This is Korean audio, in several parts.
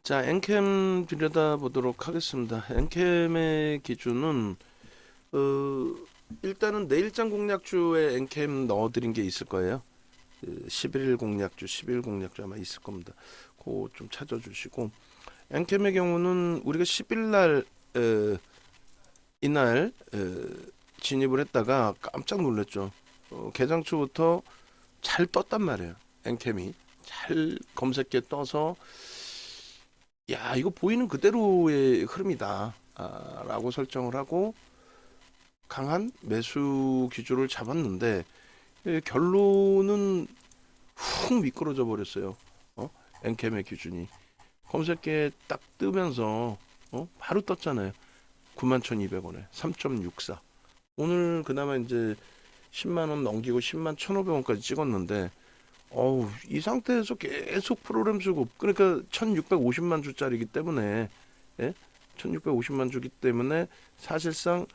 자, 엔캠 들여다보도록 하겠습니다. 엔캠의 기준은 어, 일단은 내일장 공략주에 엔캠 넣어드린 게 있을 거예요. 11일 공략주, 10일 공략주 아마 있을 겁니다. 그거 좀 찾아주시고 엔캠의 경우는 우리가 10일 날 이날 진입을 했다가 깜짝 놀랐죠. 개장 초부터 잘 떴단 말이에요. 엔캠이 잘 검색기에 떠서 야, 이거 보이는 그대로의 흐름이다. 라고 설정을 하고 강한 매수 기조를 잡았는데 결론은 훅 미끄러져 버렸어요. 엔캠의 기준이 검색기에 딱 뜨면서 바로 떴잖아요. 91,200원에 3.64. 오늘 그나마 이제 10만 원 넘기고 10만 1,500원까지 찍었는데 이 상태에서 계속 프로그램 수급, 그러니까 1650만 주짜리이기 때문에, 예? 1650만 주기 때문에 사실상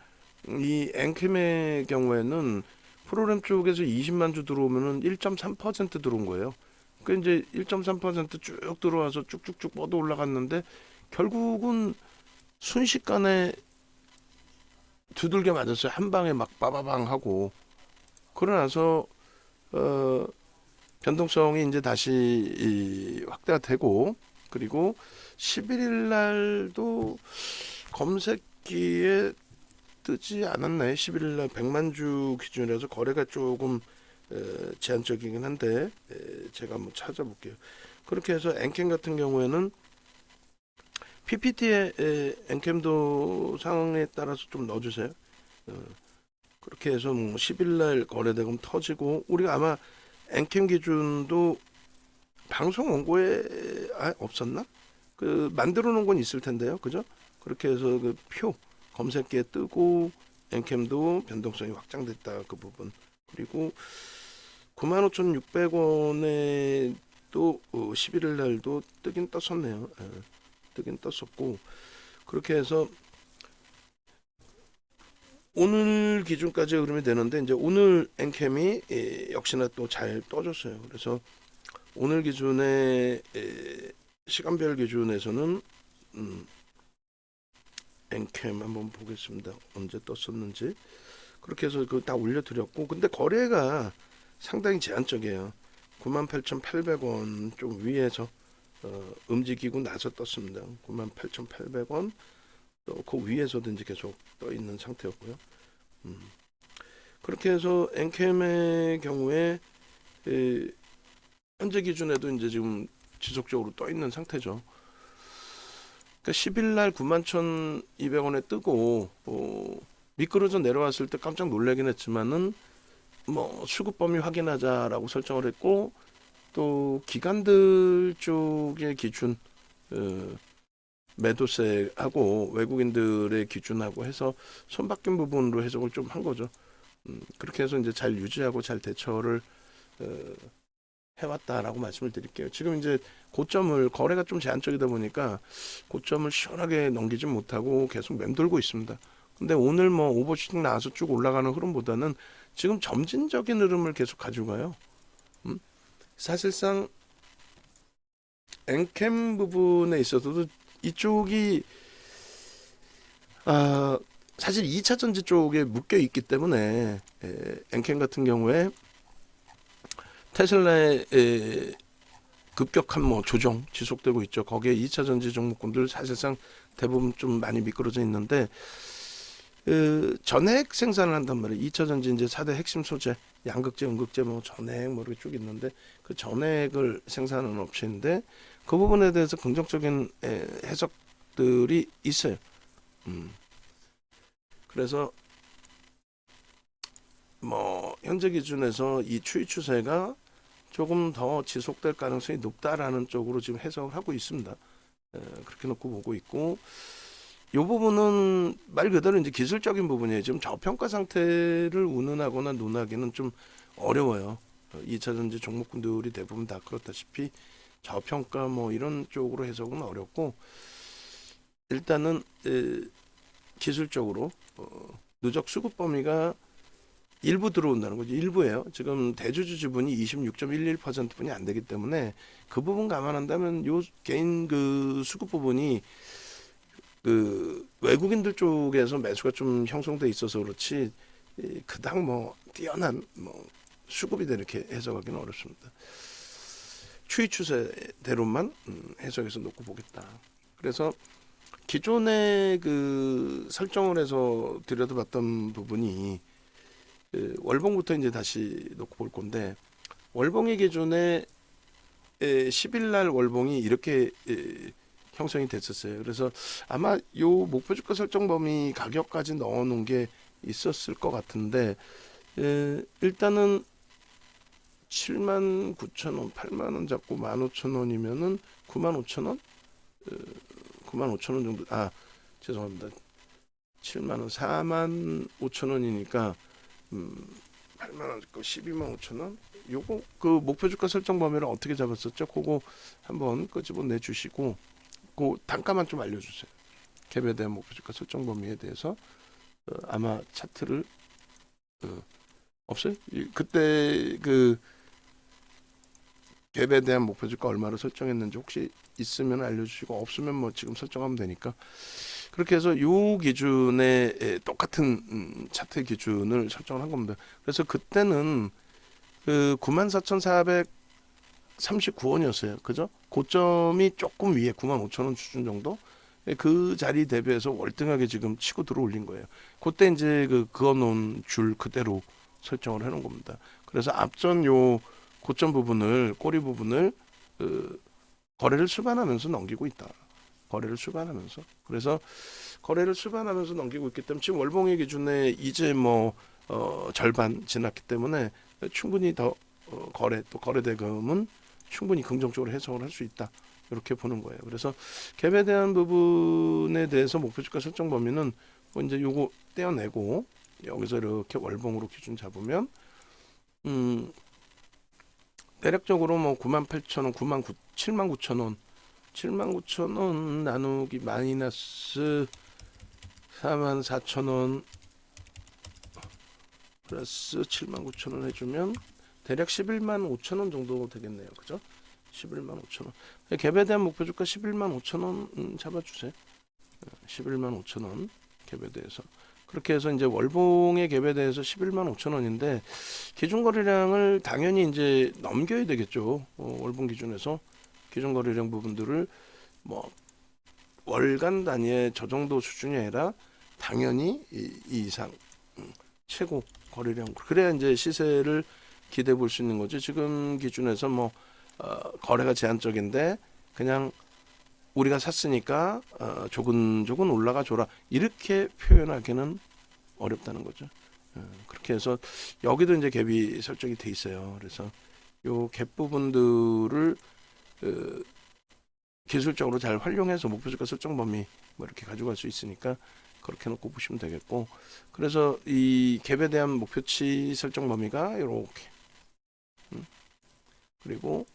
이 엔캠의 경우에는 프로그램 쪽에서 20만 주 들어오면은 1.3% 들어온 거예요. 그 이제 1.3%쭉 들어와서 쭉쭉쭉 뻗어 올라갔는데 결국은 순식간에 두들겨 맞았어요. 한 방에 막 빠바방 하고. 그러고 나서 변동성이 이제 다시 확대가 되고, 그리고 11일 날도 검색기에 뜨지 않았나요? 11일 날 100만 주 기준이라서 거래가 조금 제한적이긴 한데 제가 한번 찾아볼게요. 그렇게 해서 엔캠 같은 경우에는 PPT에 엔캠도 상황에 따라서 좀 넣어주세요. 그렇게 해서 뭐 10일 날 거래대금 터지고, 우리가 아마 엔캠 기준도 방송 원고에 없었나? 그 만들어 놓은 건 있을 텐데요. 그죠? 그렇게 해서 그 표 검색기에 뜨고 엔캠도 변동성이 확장됐다, 그 부분. 그리고 95,600원에 또 11일 날도 뜨긴 떴었네요. 뜨긴 떴었고, 그렇게 해서 오늘 기준까지 흐름이 되는데, 이제 오늘 엔캠이 역시나 또 잘 떠줬어요. 그래서 오늘 기준의 시간별 기준에서는 엔캠 한번 보겠습니다. 언제 떴었는지. 그렇게 해서 그 다 올려드렸고, 근데 거래가 상당히 제한적이에요. 98,800원 좀 위에서 움직이고 나서 떴습니다. 98,800원 또 그 위에서도 이제 계속 떠 있는 상태였고요. 그렇게 해서 엔캠의 경우에 현재 기준에도 이제 지금 지속적으로 떠 있는 상태죠. 그러니까 10일 날 91,200원에 뜨고 미끄러져 내려왔을 때 깜짝 놀라긴 했지만은 뭐 수급 범위 확인하자라고 설정을 했고, 또 기관들 쪽의 기준 매도세하고 외국인들의 기준하고 해서 손바뀐 부분으로 해석을 좀 한 거죠. 그렇게 해서 이제 잘 유지하고 잘 대처를 해왔다라고 말씀을 드릴게요. 지금 이제 고점을, 거래가 좀 제한적이다 보니까 고점을 시원하게 넘기지 못하고 계속 맴돌고 있습니다. 근데 오늘 뭐 오버슈팅 나와서 쭉 올라가는 흐름보다는 지금 점진적인 흐름을 계속 가지고 가요. 사실상 엔캠 부분에 있어서도 이쪽이 사실 2차 전지 쪽에 묶여 있기 때문에 엔캠 같은 경우에 테슬라의 급격한 뭐 조정 지속되고 있죠. 거기에 2차 전지 종목군들 사실상 대부분 좀 많이 미끄러져 있는데 전액 생산을 한단 말이에요. 2차 전지 이제 4대 핵심 소재, 양극재, 음극재 뭐 전액 뭐 이렇게 쭉 있는데 그 전액을 생산하는 업체인데 그 부분에 대해서 긍정적인 해석들이 있어요. 그래서 뭐 현재 기준에서 이 추이 추세가 조금 더 지속될 가능성이 높다라는 쪽으로 지금 해석을 하고 있습니다. 그렇게 놓고 보고 있고, 이 부분은 말 그대로 이제 기술적인 부분이에요. 지금 저평가 상태를 운운하거나 논하기는 좀 어려워요. 2차 전지 종목군들이 대부분 다 그렇다시피 저평가 뭐 이런 쪽으로 해석은 어렵고, 일단은 기술적으로 누적 수급 범위가 일부 들어온다는 거죠. 일부예요. 지금 대주주 지분이 26.11%뿐이 안 되기 때문에 그 부분 감안한다면 요 개인 그 수급 부분이 그 외국인들 쪽에서 매수가 좀 형성돼 있어서 그렇지 그닥 뭐 뛰어난 뭐 수급이 이렇게 해석하기는 어렵습니다. 추이 추세대로만 해석해서 놓고 보겠다. 그래서 기존에 그 설정을 해서 들여다봤던 부분이 그 월봉부터 이제 다시 놓고 볼 건데 월봉의 기준에 10일 날 월봉이 이렇게 형성이 됐었어요. 그래서 아마 요 목표 주가 설정 범위 가격까지 넣어 놓은 게 있었을 것 같은데 일단은 79,000원, 8만원 잡고 15,000원이면은 95,000원? 95,000원 정도, 죄송합니다. 7만원, 45,000원이니까, 8만원 잡고 125,000원? 요거, 그 목표 주가 설정 범위를 어떻게 잡았었죠? 그거 한번 끄집어 내주시고, 그 단가만 좀 알려주세요. 갭에 대한 목표 주가 설정 범위에 대해서, 아마 차트를, 없어요? 그때 그, 갭에 대한 목표 주가 얼마로 설정했는지 혹시 있으면 알려주시고 없으면 뭐 지금 설정하면 되니까 그렇게 해서 요 기준에 똑같은 차트 기준을 설정을 한 겁니다. 그래서 그때는 그 94,439원이었어요. 그죠? 고점이 조금 위에 95,000원 수준 정도? 그 자리 대비해서 월등하게 지금 치고 들어올린 거예요. 그때 이제 그 그어놓은 줄 그대로 설정을 해놓은 겁니다. 그래서 앞전 요 고점 부분을 꼬리 부분을 거래를 수반하면서 넘기고 있다. 거래를 수반하면서 그래서 거래를 수반하면서 넘기고 있기 때문에 지금 월봉의 기준에 이제 뭐 절반 지났기 때문에 충분히 더 거래 또 거래 대금은 충분히 긍정적으로 해석을 할 수 있다. 이렇게 보는 거예요. 그래서 갭에 대한 부분에 대해서 목표 주가 설정 범위는 뭐 이제 요거 떼어내고 여기서 이렇게 월봉으로 기준 잡으면 대략적으로 뭐 98,000원, 79,000원, 79,000원 나누기 마이너스 44,000원 플러스 79,000원 해주면 대략 115,000원 정도 되겠네요. 그죠? 115,000원. 갭에 대한 목표 주가 115,000원 잡아주세요. 115,000원 갭에 대해서. 그렇게 해서 이제 월봉의 갭에 대해서 115,000원인데 기준 거래량을 당연히 이제 넘겨야 되겠죠. 월봉 기준에서 기준 거래량 부분들을 뭐 월간 단위의 저 정도 수준이 아니라 당연히 이 이상 최고 거래량 그래야 이제 시세를 기대해 볼 수 있는 거죠. 지금 기준에서 뭐 거래가 제한적인데 그냥 우리가 샀으니까 조근조근 올라가 줘라 이렇게 표현하기는 어렵다는 거죠. 그렇게 해서 여기도 이제 갭이 설정이 돼 있어요. 그래서 요 갭 부분들을 기술적으로 잘 활용해서 목표주가 설정 범위 뭐 이렇게 가져갈 수 있으니까 그렇게 놓고 보시면 되겠고 그래서 이 갭에 대한 목표치 설정 범위가 이렇게 그리고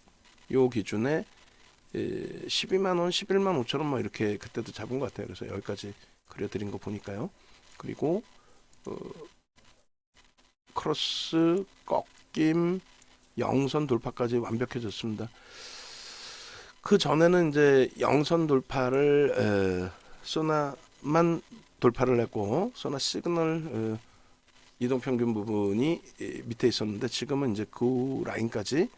요 기준에 12만원, 11만 5천원 뭐 이렇게 그때도 잡은 것 같아요. 그래서 여기까지 그려드린 거 보니까요. 그리고 크로스, 꺾임, 영선 돌파까지 완벽해졌습니다. 그 전에는 이제 영선 돌파를 소나만 돌파를 했고 소나 시그널 이동평균 부분이 밑에 있었는데 지금은 이제 그 라인까지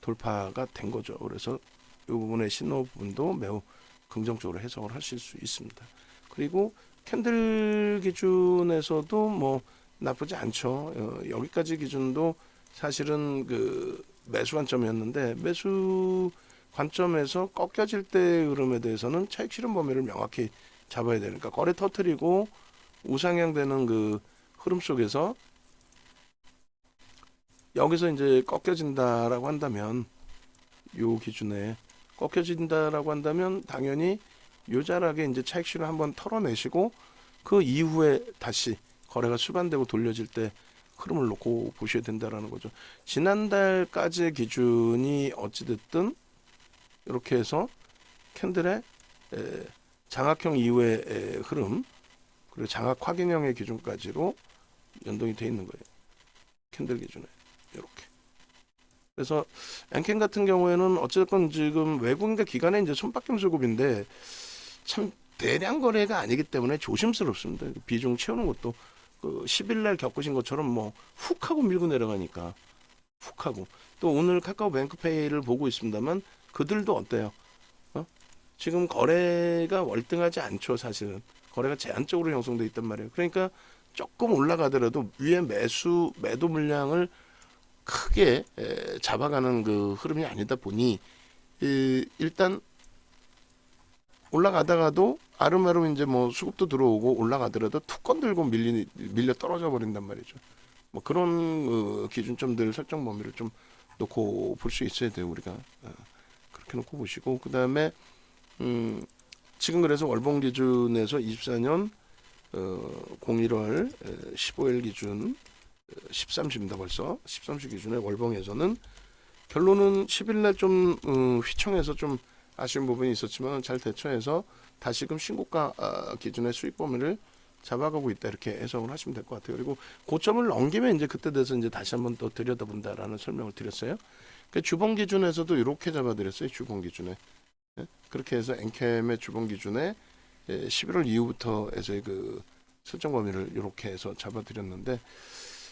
돌파가 된 거죠. 그래서 이 부분의 신호 부분도 매우 긍정적으로 해석을 하실 수 있습니다. 그리고 캔들 기준에서도 뭐 나쁘지 않죠. 여기까지 기준도 사실은 그 매수 관점이었는데 매수 관점에서 꺾여질 때의 흐름에 대해서는 차익 실현 범위를 명확히 잡아야 되니까 거래 터트리고 우상향 되는 그 흐름 속에서 여기서 이제 꺾여진다라고 한다면 요 기준에 꺾여진다라고 한다면 당연히 요자락에 이제 차익 실현 한번 털어내시고 그 이후에 다시 거래가 수반되고 돌려질 때 흐름을 놓고 보셔야 된다라는 거죠. 지난달까지의 기준이 어찌됐든 이렇게 해서 캔들의 장악형 이후의 흐름 그리고 장악 확인형의 기준까지로 연동이 되어 있는 거예요. 캔들 기준에 이렇게. 그래서 엔캔 같은 경우에는 어쨌건 지금 외국인과 기관의 이제 손바뀜 수급인데 참 대량 거래가 아니기 때문에 조심스럽습니다. 비중 채우는 것도 그 10일 날 겪으신 것처럼 뭐 훅 하고 밀고 내려가니까 훅 하고 또 오늘 카카오 뱅크페이를 보고 있습니다만 그들도 어때요? 지금 거래가 월등하지 않죠. 사실은 거래가 제한적으로 형성돼 있단 말이에요. 그러니까 조금 올라가더라도 위에 매도 물량을 크게 잡아가는 그 흐름이 아니다 보니 일단 올라가다가도 아름아름 이제 뭐 수급도 들어오고 올라가더라도 툭 건들고 밀려 떨어져 버린단 말이죠. 뭐 그런 기준점들 설정 범위를 좀 놓고 볼 수 있어야 돼요. 우리가 그렇게 놓고 보시고 그 다음에 지금 그래서 월봉 기준에서 24년 01월 15일 기준 13주입니다. 벌써 13주 기준의 월봉에서는 결론은 10일 날 좀 휘청해서 좀 아쉬운 부분이 있었지만 잘 대처해서 다시금 신고가 기준의 수익 범위를 잡아가고 있다 이렇게 해석을 하시면 될 것 같아요. 그리고 고점을 넘기면 이제 그때 돼서 이제 다시 한번 또 들여다본다라는 설명을 드렸어요. 그러니까 주봉 기준에서도 이렇게 잡아드렸어요. 주봉 기준에 그렇게 해서 엔캠의 주봉 기준에 11월 이후부터 해서의 그 설정 범위를 이렇게 해서 잡아드렸는데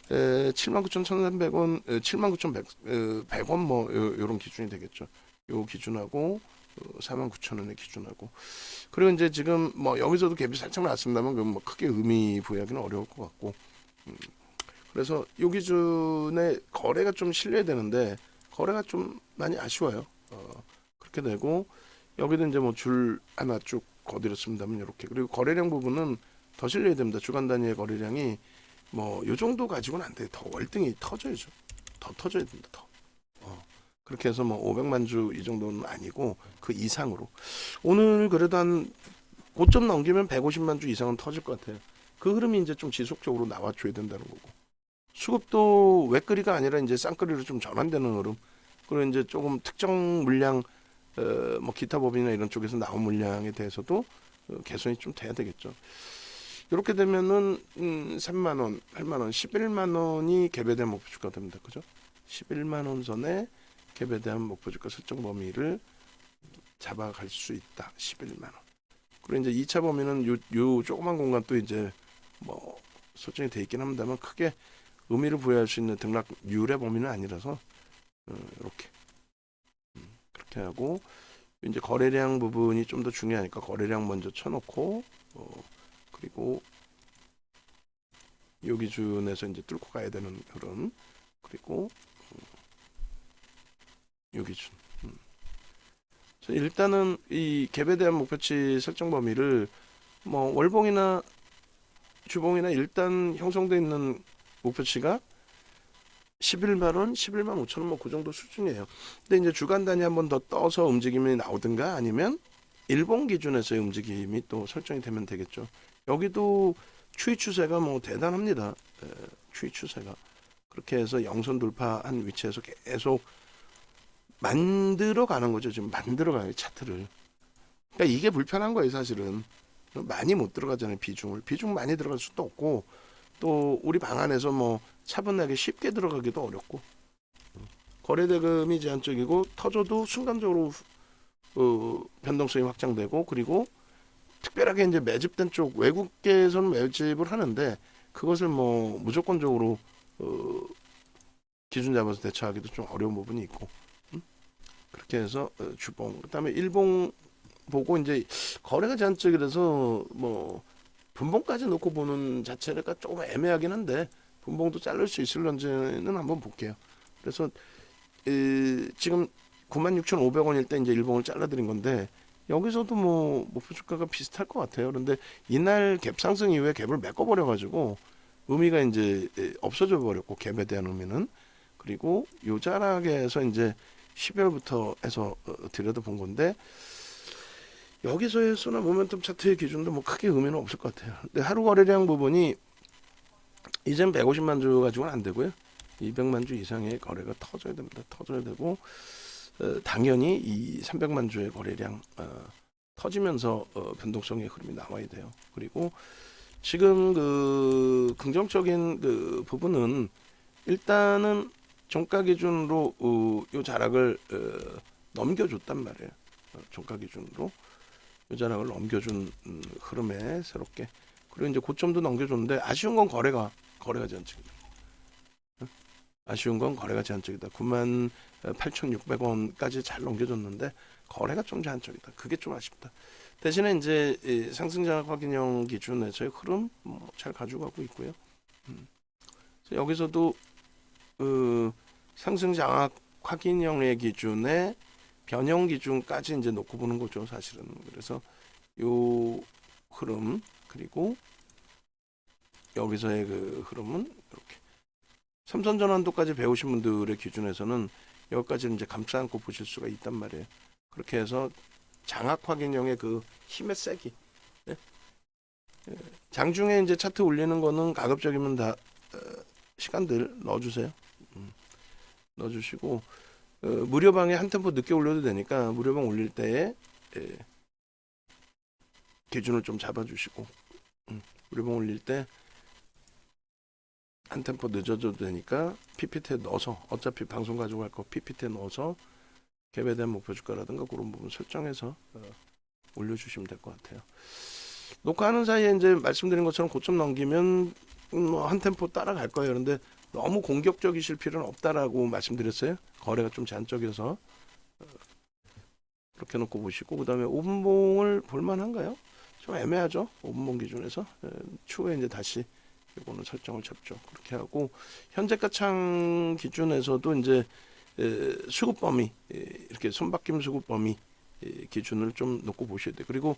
79,1,300원, 79,100원 뭐 요런 기준이 되겠죠. 요 기준하고 49,000원의 기준하고 그리고 이제 지금 뭐 여기서도 갭이 살짝 나왔습니다만 그 뭐 크게 의미 부여하기는 어려울 것 같고 그래서 요 기준에 거래가 좀 실려야 되는데 거래가 좀 많이 아쉬워요. 그렇게 되고 여기도 이제 뭐 줄 하나 쭉 거드렸습니다만 이렇게 그리고 거래량 부분은 더 실려야 됩니다. 주간 단위의 거래량이 뭐 요 정도 가지고는 안 돼요. 더 월등히 터져야죠. 더 터져야 됩니다. 더. 그렇게 해서 뭐 500만 주 이 정도는 아니고 그 이상으로 오늘 그래도 한 고점 넘기면 150만 주 이상은 터질 것 같아요. 그 흐름이 이제 좀 지속적으로 나와줘야 된다는 거고 수급도 외끌이가 아니라 이제 쌍끌이로 좀 전환되는 흐름 그리고 이제 조금 특정 물량 뭐 기타 법인이나 이런 쪽에서 나온 물량에 대해서도 개선이 좀 돼야 되겠죠. 이렇게 되면은 3만 원, 8만 원, 11만 원이 갭에 대한 목표 주가 됩니다. 그죠? 11만 원 선에 갭에 대한 목표 주가 설정 범위를 잡아갈 수 있다. 11만 원. 그리고 이제 2차 범위는 요 조그만 공간 또 이제 뭐 설정이 돼 있긴 합니다만 크게 의미를 부여할 수 있는 등락률의 범위는 아니라서 이렇게 그렇게 하고 이제 거래량 부분이 좀 더 중요하니까 거래량 먼저 쳐놓고 그리고 요 기준에서 이제 뚫고 가야 되는 흐름 그리고 요 기준 일단은 이 갭에 대한 목표치 설정 범위를 뭐 월봉이나 주봉이나 일단 형성되어 있는 목표치가 11만 원, 11만 5천 원 뭐 그 정도 수준이에요. 근데 이제 주간 단위 한 번 더 떠서 움직임이 나오든가 아니면 일봉 기준에서의 움직임이 또 설정이 되면 되겠죠. 여기도 추이 추세가 뭐 대단합니다. 추이 추세가 그렇게 해서 영선 돌파한 위치에서 계속 만들어 가는 거죠. 지금 만들어 가요 차트를. 그러니까 이게 불편한 거예요 사실은. 많이 못 들어가잖아요 비중 많이 들어갈 수도 없고 또 우리 방안에서 뭐 차분하게 쉽게 들어가기도 어렵고 거래대금이 제한적이고 터져도 순간적으로 변동성이 확장되고 그리고 특별하게 이제 매집된 쪽 외국계에서는 매집을 하는데 그것을 뭐 무조건적으로 기준 잡아서 대처하기도 좀 어려운 부분이 있고 그렇게 해서 주봉 그다음에 일봉 보고 이제 거래가 제한적이라서 뭐 분봉까지 놓고 보는 자체가 조금 애매하긴 한데 분봉도 자를 수 있을런지는 한번 볼게요. 그래서 지금 96,500원일 때 이제 일봉을 잘라드린 건데 여기서도 뭐 목표 주가가 비슷할 것 같아요. 그런데 이날 갭 상승 이후에 갭을 메꿔버려 가지고 의미가 이제 없어져 버렸고 갭에 대한 의미는 그리고 요 자락에서 이제 12월부터 해서 들여다본 건데 여기서의 소나 모멘텀 차트의 기준도 뭐 크게 의미는 없을 것 같아요. 근데 하루 거래량 부분이 이젠 150만 주 가지고는 안 되고요. 200만 주 이상의 거래가 터져야 됩니다. 터져야 되고 당연히 이 300만 주의 거래량 터지면서 변동성의 흐름이 나와야 돼요. 그리고 지금 그 긍정적인 그 부분은 일단은 종가 기준으로 요 자락을 넘겨줬단 말이에요. 종가 기준으로 요 자락을 넘겨준 흐름에 새롭게, 그리고 이제 고점도 넘겨줬는데 아쉬운 건 거래가 제한적이다. 아쉬운 건 거래가 제한적이다. 98,600원까지 잘 넘겨줬는데 거래가 좀 제한적이다. 그게 좀 아쉽다. 대신에 이제 이 상승장악 확인형 기준에서의 흐름 잘 가져가고 있고요. 여기서도 상승장악 확인형의 기준에 변형 기준까지 이제 놓고 보는 거죠, 사실은. 그래서 요 흐름, 그리고 여기서의 그 흐름은 이렇게 삼선 전환도까지 배우신 분들의 기준에서는 여기까지 이제 감싸 안고 보실 수가 있단 말이에요. 그렇게 해서 장악 확인형의 그 힘의 세기. 네? 장중에 이제 차트 올리는 거는 가급적이면 다 시간들 넣어주세요. 넣어주시고 무료방에 한 템포 늦게 올려도 되니까 무료방 올릴 때에 기준을 좀 잡아주시고 무료방 올릴 때 한 템포 늦어져도 되니까 PPT에 넣어서, 어차피 방송 가지고 갈 거 PPT에 넣어서 갭에 대한 목표 주가라든가 그런 부분 설정해서 올려주시면 될 것 같아요. 녹화하는 사이에 이제 말씀드린 것처럼 고점 넘기면 한 템포 따라갈 거예요. 그런데 너무 공격적이실 필요는 없다라고 말씀드렸어요. 거래가 좀 제한적이어서 그렇게 놓고 보시고, 그 다음에 5분봉을 볼만한가요? 좀 애매하죠. 5분봉 기준에서 추후에 이제 다시 이거는 설정을 잡죠. 그렇게 하고 현재가 창 기준에서도 이제 수급 범위, 이렇게 손바뀜 수급 범위 기준을 좀 놓고 보셔야 돼요. 그리고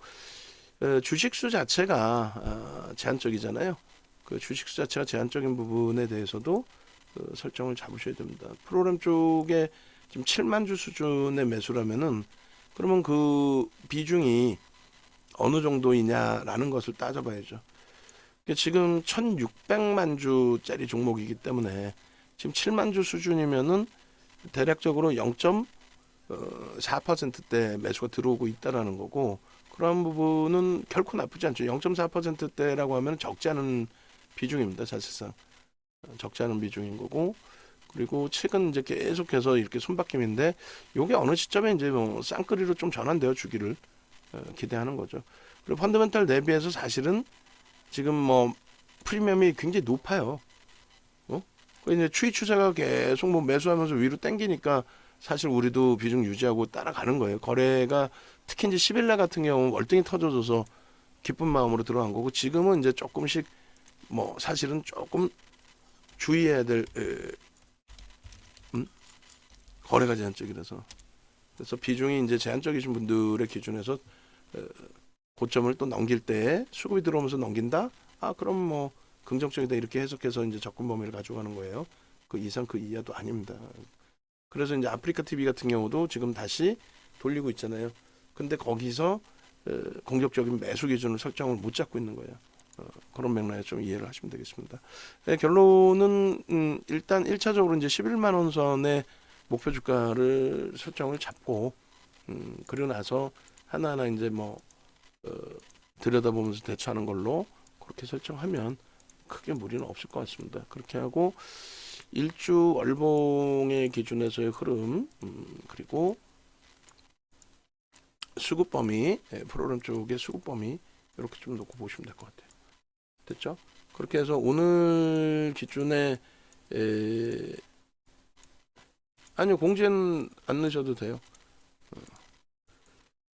주식수 자체가 제한적이잖아요. 그 주식수 자체가 제한적인 부분에 대해서도 설정을 잡으셔야 됩니다. 프로그램 쪽에 지금 7만 주 수준의 매수라면은 그러면 그 비중이 어느 정도이냐라는 것을 따져봐야죠. 지금 1,600만 주짜리 종목이기 때문에 지금 7만 주 수준이면은 대략적으로 0.4%대 매수가 들어오고 있다라는 거고, 그런 부분은 결코 나쁘지 않죠. 0.4%대라고 하면 적지 않은 비중입니다. 사실상 적지 않은 비중인 거고, 그리고 최근 이제 계속해서 이렇게 손바뀜인데 요게 어느 시점에 이제 뭐 쌍끌이로 좀 전환되어 주기를 기대하는 거죠. 그리고 펀더멘탈 대비해서 사실은 지금 뭐 프리미엄이 굉장히 높아요. 이제 추이 추세가 계속 뭐 매수하면서 위로 당기니까 사실 우리도 비중 유지하고 따라가는 거예요. 거래가 특히 이제 10일날 같은 경우는 월등히 터져져서 기쁜 마음으로 들어간 거고, 지금은 이제 조금씩 뭐 사실은 조금 주의해야 될 거래가 제한적이라서, 그래서 비중이 이제 제한적이신 분들의 기준에서 고점을 또 넘길 때 수급이 들어오면서 넘긴다? 그럼 뭐 긍정적이다 이렇게 해석해서 이제 접근 범위를 가져가는 거예요. 그 이상 그 이하도 아닙니다. 그래서 이제 아프리카 TV 같은 경우도 지금 다시 돌리고 있잖아요. 근데 거기서 공격적인 매수 기준을 설정을 못 잡고 있는 거예요. 그런 맥락에 좀 이해를 하시면 되겠습니다. 결론은 일단 1차적으로 이제 11만 원 선의 목표 주가를 설정을 잡고 그리고 나서 하나하나 이제 뭐 들여다보면서 대처하는 걸로 그렇게 설정하면 크게 무리는 없을 것 같습니다. 그렇게 하고 일주 월봉의 기준에서의 흐름, 그리고 수급 범위, 프로그램 쪽의 수급 범위 이렇게 좀 놓고 보시면 될 것 같아요. 됐죠? 그렇게 해서 오늘 기준에 아니요, 공지는 안 넣으셔도 돼요.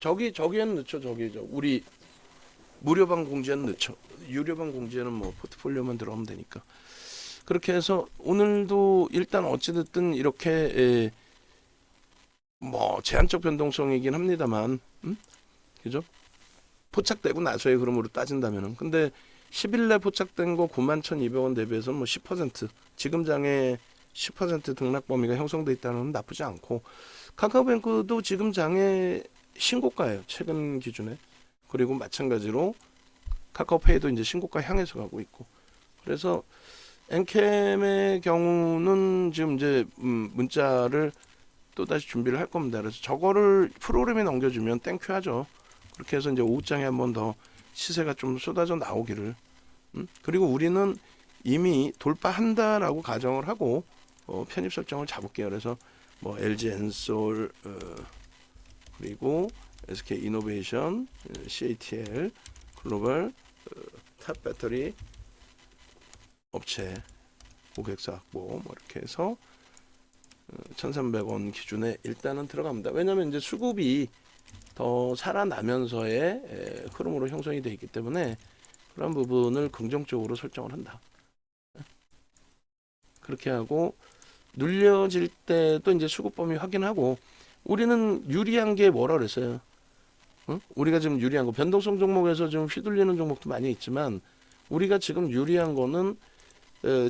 저기에는 넣죠. 우리 무료방 공지에는 넣죠. 유료방 공지에는 뭐 포트폴리오만 들어가면 되니까. 그렇게 해서 오늘도 일단 어찌됐든 이렇게 뭐 제한적 변동성이긴 합니다만, 그죠? 포착되고 나서의 흐름으로 따진다면은, 근데 10일 내 포착된 거 91,200원 대비해서 뭐 10% 지금 장에 10% 등락 범위가 형성돼 있다는 건 나쁘지 않고, 카카오뱅크도 지금 장에 신고가예요. 최근 기준에. 그리고 마찬가지로 카카오페이도 이제 신고가 향해서 가고 있고, 그래서 엔캠의 경우는 지금 이제 문자를 또 다시 준비를 할 겁니다. 그래서 저거를 프로그램에 넘겨주면 땡큐하죠. 그렇게 해서 이제 오후장에 한번 더 시세가 좀 쏟아져 나오기를. 그리고 우리는 이미 돌파한다라고 가정을 하고 편입 설정을 잡을게요. 그래서 뭐 LG 엔솔 그리고 SK 이노베이션, CATL 글로벌 탑 배터리 업체 고객사 확보 뭐 이렇게 해서 1,300원 기준에 일단은 들어갑니다. 왜냐하면 이제 수급이 더 살아나면서의 흐름으로 형성이 되어 있기 때문에 그런 부분을 긍정적으로 설정을 한다. 그렇게 하고 눌려질 때도 이제 수급 범위 확인하고 우리는 유리한 게 뭐라 그랬어요? 응? 우리가 지금 유리한 거 변동성 종목에서 좀 휘둘리는 종목도 많이 있지만 우리가 지금 유리한 거는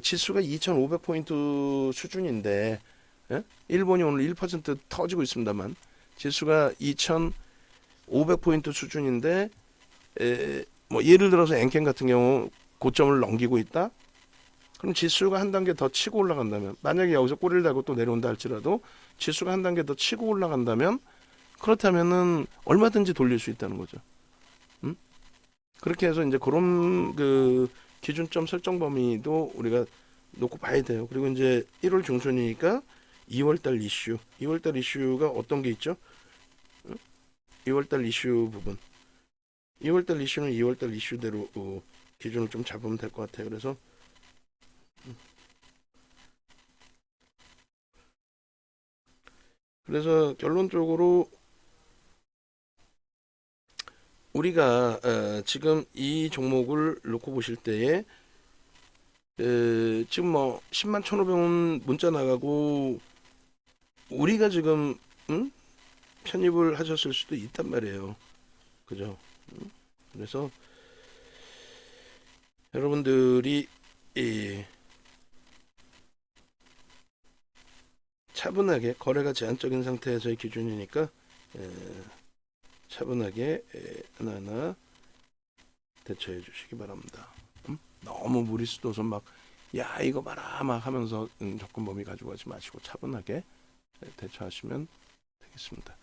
지수가 2,500포인트 수준인데 일본이 오늘 1% 터지고 있습니다만 지수가 2,500포인트 수준인데 뭐 예를 들어서 엔켄 같은 경우 고점을 넘기고 있다. 그럼 지수가 한 단계 더 치고 올라간다면 만약에 여기서 꼬리를 달고 또 내려온다 할지라도 지수가 한 단계 더 치고 올라간다면 그렇다면은 얼마든지 돌릴 수 있다는 거죠. 그렇게 해서 이제 그런 그 기준점 설정 범위도 우리가 놓고 봐야 돼요. 그리고 이제 1월 중순이니까 2월달 이슈, 2월달 이슈가 어떤 게 있죠? 2월달 이슈 부분. 2월달 이슈는 2월달 이슈대로 기준을 좀 잡으면 될 것 같아요. 그래서 결론적으로 우리가 지금 이 종목을 놓고 보실 때에 지금 뭐 10만 1,500원 문자 나가고 우리가 지금 편입을 하셨을 수도 있단 말이에요. 그죠? 그래서 여러분들이 차분하게 거래가 제한적인 상태에서의 기준이니까 차분하게 하나하나 대처해 주시기 바랍니다. 너무 무리수도서 막 야 이거 봐라 막 하면서 접근 범위 가지고 가지 마시고 차분하게 대처하시면 되겠습니다.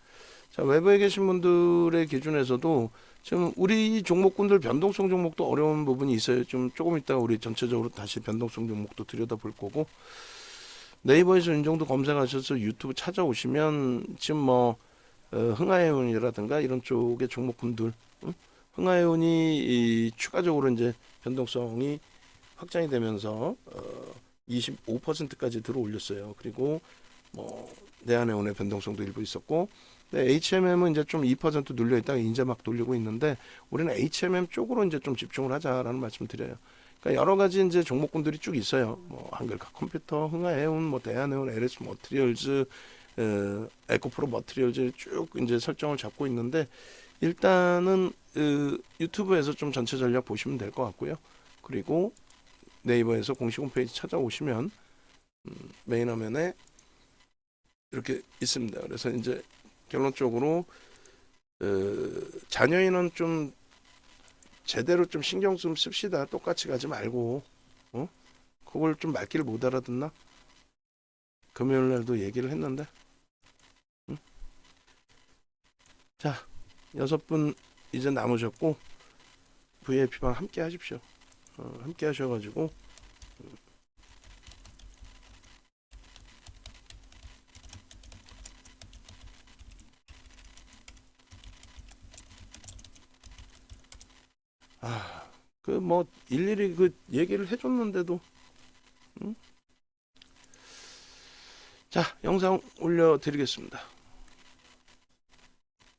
자, 외부에 계신 분들의 기준에서도 지금 우리 종목군들 변동성 종목도 어려운 부분이 있어요. 좀 조금 있다가 우리 전체적으로 다시 변동성 종목도 들여다볼 거고 네이버에서 이 정도 검색하셔서 유튜브 찾아오시면 지금 뭐 흥하해운이라든가 이런 쪽의 종목군들 흥하해운이 추가적으로 이제 변동성이 확장이 되면서 25%까지 들어 올렸어요. 그리고 뭐 내한해운의 변동성도 일부 있었고 HMM은 이제 좀 2% 눌려 있다가 이제 막 돌리고 있는데 우리는 HMM 쪽으로 이제 좀 집중을 하자라는 말씀 드려요. 그러니까 여러 가지 이제 종목군들이 쭉 있어요. 뭐 한글카 컴퓨터, 흥하해운, 뭐 대한해운, LS 머티리얼즈, 에코프로 머티리얼즈 쭉 이제 설정을 잡고 있는데 일단은 유튜브에서 좀 전체 전략 보시면 될 것 같고요. 그리고 네이버에서 공식 홈페이지 찾아오시면 메인 화면에 이렇게 있습니다. 그래서 이제 결론적으로 자녀인은 좀 제대로 좀 신경 좀 씁시다. 똑같이 가지 말고 그걸 좀 말귀를 못 알아듣나? 금요일 날도 얘기를 했는데 자 6분 이제 남으셨고 VIP방 함께 하십시오. 함께 하셔가지고 그 뭐 일일이 그 얘기를 해줬는데도 자 영상 올려드리겠습니다.